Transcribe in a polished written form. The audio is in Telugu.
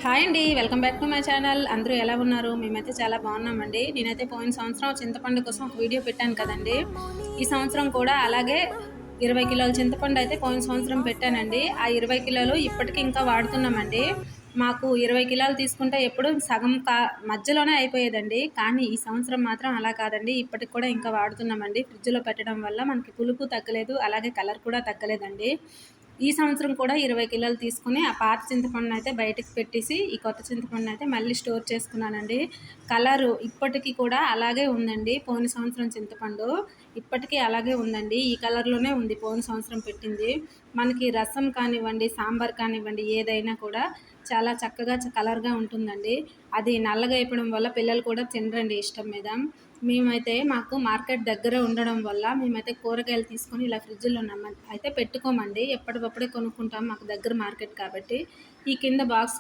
హాయ్ అండి. Welcome back to my channel. అందరూ ఎలా ఉన్నారు? మేమైతే చాలా బాగున్నామండి. నేనైతే పోయిన సంవత్సరం చింతపండు కోసం ఒక వీడియో పెట్టాను కదండి. ఈ సంవత్సరం కూడా అలాగే 20 కిలోల చింతపండు అయితే పోయిన సంవత్సరం పెట్టానండి. ఆ 20 కిలోలు ఇప్పటికి ఇంకా వాడుతున్నామండి. మాకు 20 కిలోలు తీసుకుంటే ఎప్పుడు సగం మధ్యలోనే అయిపోయేదండి. కానీ ఈ సంవత్సరం మాత్రం అలా కాదండి. ఇప్పటికి కూడా ఇంకా వాడుతున్నామండి. ఫ్రిడ్జ్‌లో పెట్టడం వల్ల మనకి పులుపు తగ్గలేదు, అలాగే కలర్ కూడా తగ్గలేదండి. ఈ సంవత్సరం కూడా 20 కిలోలు తీసుకుని ఆ పాత చింతపండుని అయితే బయటకు పెట్టేసి ఈ కొత్త చింతపండుని అయితే మళ్ళీ స్టోర్ చేసుకున్నానండి. కలరు ఇప్పటికి కూడా అలాగే ఉందండి. పోయిన సంవత్సరం చింతపండు ఇప్పటికీ అలాగే ఉందండి. ఈ కలర్‌లోనే ఉంది పోయిన సంవత్సరం పెట్టింది. మనకి రసం కానివ్వండి, సాంబార్ కానివ్వండి, ఏదైనా కూడా చాలా చక్కగా కలర్‌గా ఉంటుందండి. అది నల్లగా అయిపోవడం వల్ల పిల్లలు కూడా తినరండి ఇష్టం మీద. మేమైతే మాకు మార్కెట్ దగ్గర ఉండడం వల్ల మేమైతే కూరగాయలు తీసుకొని ఇలా ఫ్రిడ్జ్‌లో అయితే పెట్టుకోమండి. ఎప్పటికప్పుడే కొనుక్కుంటాం. మాకు దగ్గర మార్కెట్ కాబట్టి. ఈ కింద బాక్స్